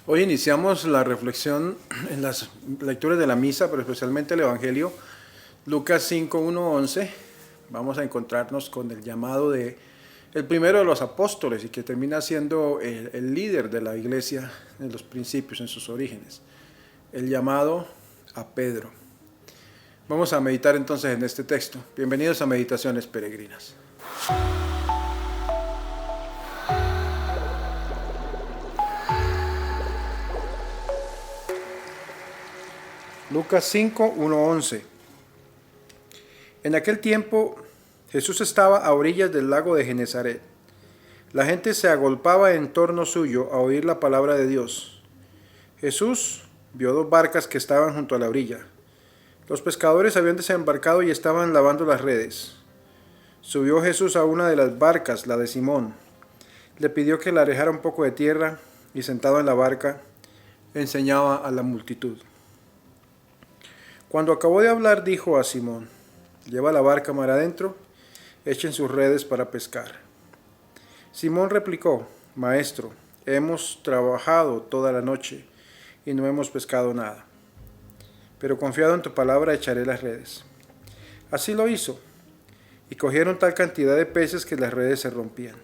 Hoy iniciamos la reflexión en las lecturas de la misa, pero especialmente el Evangelio, Lucas 5, 1, 11. Vamos a encontrarnos con el llamado de el primero de los apóstoles y que termina siendo el líder de la iglesia en los principios, en sus orígenes. El llamado a Pedro. Vamos a meditar entonces en este texto. Bienvenidos a Meditaciones Peregrinas. Lucas 5, 1, 11. En aquel tiempo Jesús estaba a orillas del lago de Genezaret. La gente se agolpaba en torno suyo a oír la palabra de Dios. Jesús vio dos barcas que estaban junto a la orilla. Los pescadores habían desembarcado y estaban lavando las redes. Subió Jesús a una de las barcas, la de Simón. Le pidió que la alejara un poco de tierra y sentado en la barca, enseñaba a la multitud. Cuando acabó de hablar, dijo a Simón: lleva la barca mar adentro, echen sus redes para pescar. Simón replicó: Maestro, hemos trabajado toda la noche y no hemos pescado nada, pero confiado en tu palabra echaré las redes. Así lo hizo, y cogieron tal cantidad de peces que las redes se rompían.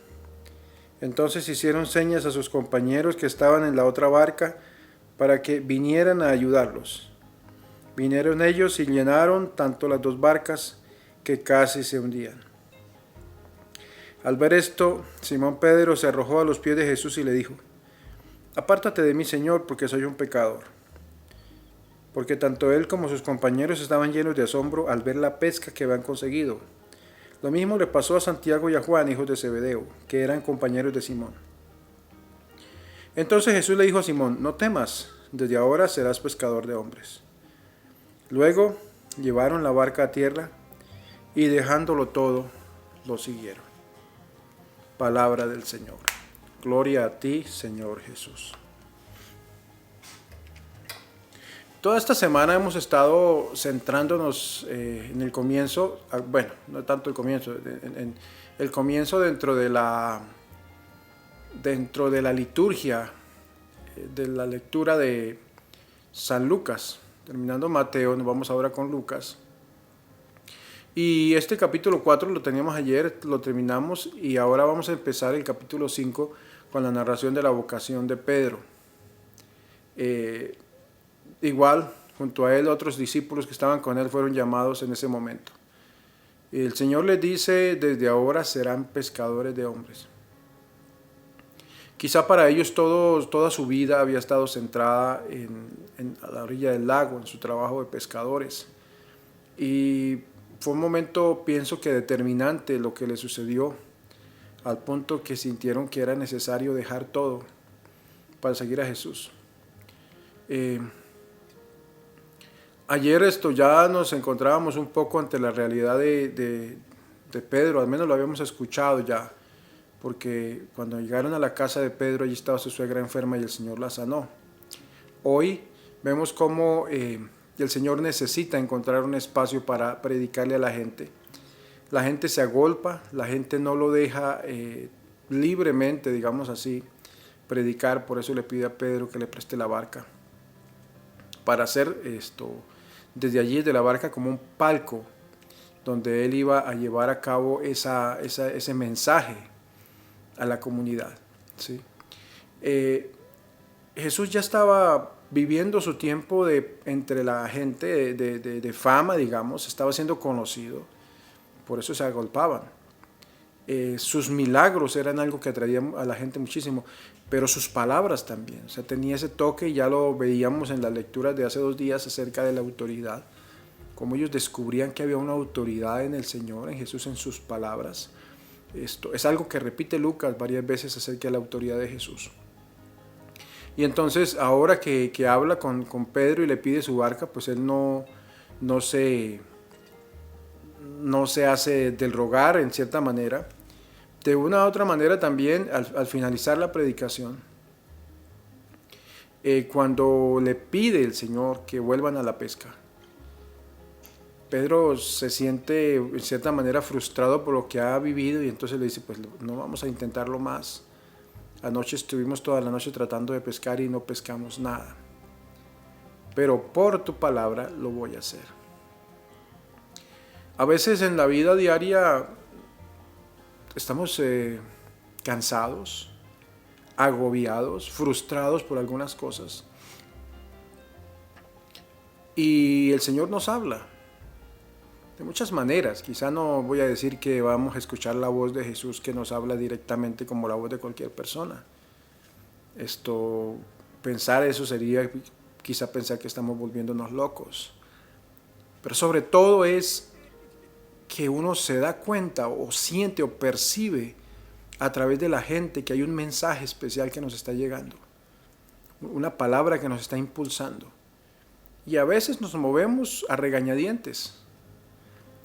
Entonces hicieron señas a sus compañeros que estaban en la otra barca para que vinieran a ayudarlos. Vinieron ellos y llenaron tanto las dos barcas que casi se hundían. Al ver esto, Simón Pedro se arrojó a los pies de Jesús y le dijo: Apártate de mí, Señor, porque soy un pecador. Porque tanto él como sus compañeros estaban llenos de asombro al ver la pesca que habían conseguido. Lo mismo le pasó a Santiago y a Juan, hijos de Zebedeo, que eran compañeros de Simón. Entonces Jesús le dijo a Simón: No temas, desde ahora serás pescador de hombres. Luego llevaron la barca a tierra y dejándolo todo, lo siguieron. Palabra del Señor. Gloria a ti, Señor Jesús. Toda esta semana hemos estado centrándonos en el comienzo, bueno, no tanto el comienzo, en el comienzo dentro de la liturgia de la lectura de San Lucas. Terminando Mateo, nos vamos ahora con Lucas. Y este capítulo 4 lo teníamos ayer, lo terminamos y ahora vamos a empezar el capítulo 5 con la narración de la vocación de Pedro. Igual, junto a él, otros discípulos que estaban con él fueron llamados en ese momento. El Señor les dice: desde ahora serán pescadores de hombres. Quizá para ellos toda su vida había estado centrada a la orilla del lago, en su trabajo de pescadores. Y fue un momento, pienso que determinante lo que les sucedió, al punto que sintieron que era necesario dejar todo para seguir a Jesús. Ayer ya nos encontrábamos un poco ante la realidad de Pedro, al menos lo habíamos escuchado ya, porque cuando llegaron a la casa de Pedro, allí estaba su suegra enferma y el Señor la sanó. Hoy vemos cómo el Señor necesita encontrar un espacio para predicarle a la gente. La gente se agolpa, la gente no lo deja libremente, digamos así, predicar. Por eso le pide a Pedro que le preste la barca, para hacer desde allí, de la barca, como un palco donde él iba a llevar a cabo ese mensaje a la comunidad, ¿sí? Jesús ya estaba viviendo su tiempo entre la gente de fama, digamos, estaba siendo conocido, por eso se agolpaban. Sus milagros eran algo que atraía a la gente muchísimo, pero sus palabras también, o sea, tenía ese toque, y ya lo veíamos en las lecturas de hace 2 días acerca de la autoridad, cómo ellos descubrían que había una autoridad en el Señor, en Jesús, en sus palabras. Esto es algo que repite Lucas varias veces acerca de la autoridad de Jesús. Y entonces ahora que habla con Pedro y le pide su barca, pues él no se hace del rogar, en cierta manera. De una u otra manera también, al finalizar la predicación, cuando le pide el Señor que vuelvan a la pesca, Pedro se siente en cierta manera frustrado por lo que ha vivido, y entonces le dice: pues no vamos a intentarlo más. Anoche estuvimos toda la noche tratando de pescar y no pescamos nada. Pero por tu palabra lo voy a hacer. A veces en la vida diaria estamos cansados, agobiados, frustrados por algunas cosas. Y el Señor nos habla de muchas maneras. Quizá no voy a decir que vamos a escuchar la voz de Jesús que nos habla directamente como la voz de cualquier persona. Pensar eso sería quizá pensar que estamos volviéndonos locos. Pero sobre todo es que uno se da cuenta o siente o percibe a través de la gente que hay un mensaje especial que nos está llegando. Una palabra que nos está impulsando. Y a veces nos movemos a regañadientes.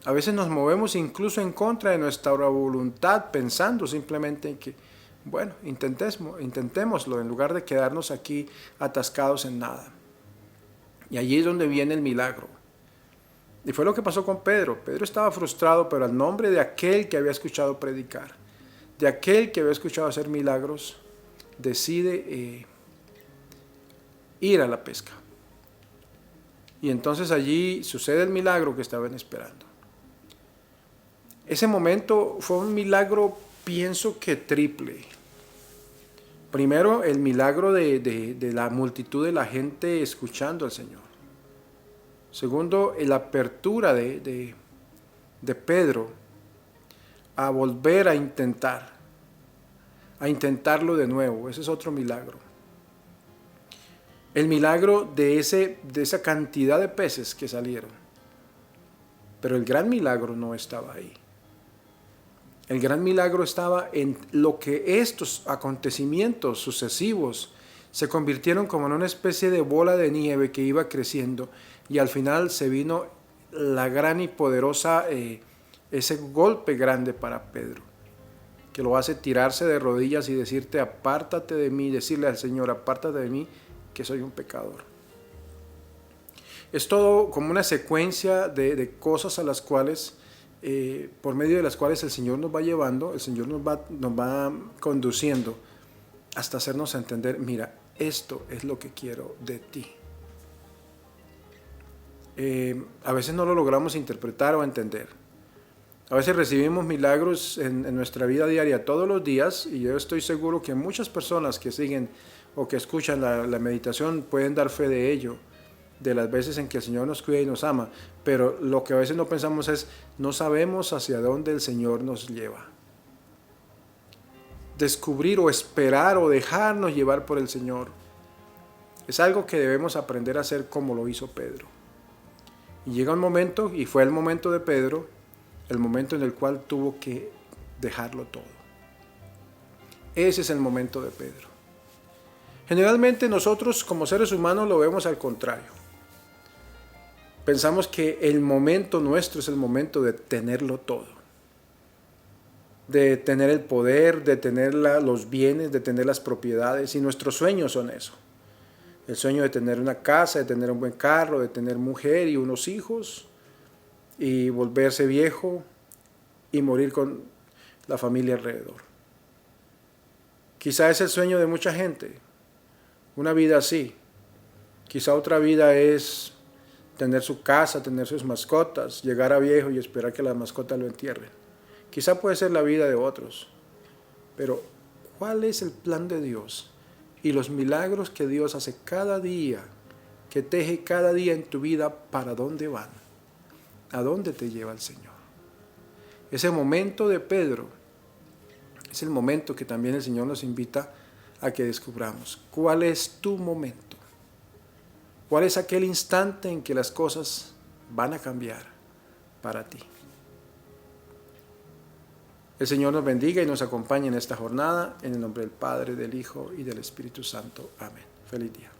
A veces nos movemos incluso en contra de nuestra voluntad, pensando simplemente en que, bueno, intentémoslo en lugar de quedarnos aquí atascados en nada. Y allí es donde viene el milagro. Y fue lo que pasó con Pedro. Pedro estaba frustrado, pero al nombre de aquel que había escuchado predicar, de aquel que había escuchado hacer milagros, decide ir a la pesca. Y entonces allí sucede el milagro que estaban esperando. Ese momento fue un milagro, pienso que triple. Primero, el milagro de la multitud de la gente escuchando al Señor. Segundo, la apertura de Pedro a volver a intentarlo de nuevo. Ese es otro milagro. El milagro de esa cantidad de peces que salieron. Pero el gran milagro no estaba ahí. El gran milagro estaba en lo que estos acontecimientos sucesivos se convirtieron como en una especie de bola de nieve que iba creciendo y al final se vino la gran y poderosa, ese golpe grande para Pedro, que lo hace tirarse de rodillas y decirte, apártate de mí, decirle al Señor, apártate de mí, que soy un pecador. Es todo como una secuencia de cosas a las cuales, por medio de las cuales el Señor nos va llevando, el Señor nos va conduciendo hasta hacernos entender, mira, esto es lo que quiero de ti. A veces no lo logramos interpretar o entender. A veces recibimos milagros en nuestra vida diaria todos los días y yo estoy seguro que muchas personas que siguen o que escuchan la meditación pueden dar fe de ello, de las veces en que el Señor nos cuida y nos ama, pero lo que a veces no pensamos es, no sabemos hacia dónde el Señor nos lleva. Descubrir o esperar o dejarnos llevar por el Señor es algo que debemos aprender a hacer como lo hizo Pedro. Y llega un momento, y fue el momento de Pedro, el momento en el cual tuvo que dejarlo todo. Ese es el momento de Pedro. Generalmente nosotros como seres humanos lo vemos al contrario. Pensamos que el momento nuestro es el momento de tenerlo todo. De tener el poder, de tener los bienes, de tener las propiedades. Y nuestros sueños son eso. El sueño de tener una casa, de tener un buen carro, de tener mujer y unos hijos. Y volverse viejo y morir con la familia alrededor. Quizá es el sueño de mucha gente. Una vida así. Quizá otra vida es tener su casa, tener sus mascotas, llegar a viejo y esperar que las mascotas lo entierren. Quizá puede ser la vida de otros, pero ¿cuál es el plan de Dios y los milagros que Dios hace cada día, que teje cada día en tu vida? ¿Para dónde van? ¿A dónde te lleva el Señor? Ese momento de Pedro es el momento que también el Señor nos invita a que descubramos. ¿Cuál es tu momento? ¿Cuál es aquel instante en que las cosas van a cambiar para ti? El Señor nos bendiga y nos acompañe en esta jornada, en el nombre del Padre, del Hijo y del Espíritu Santo. Amén. Feliz día.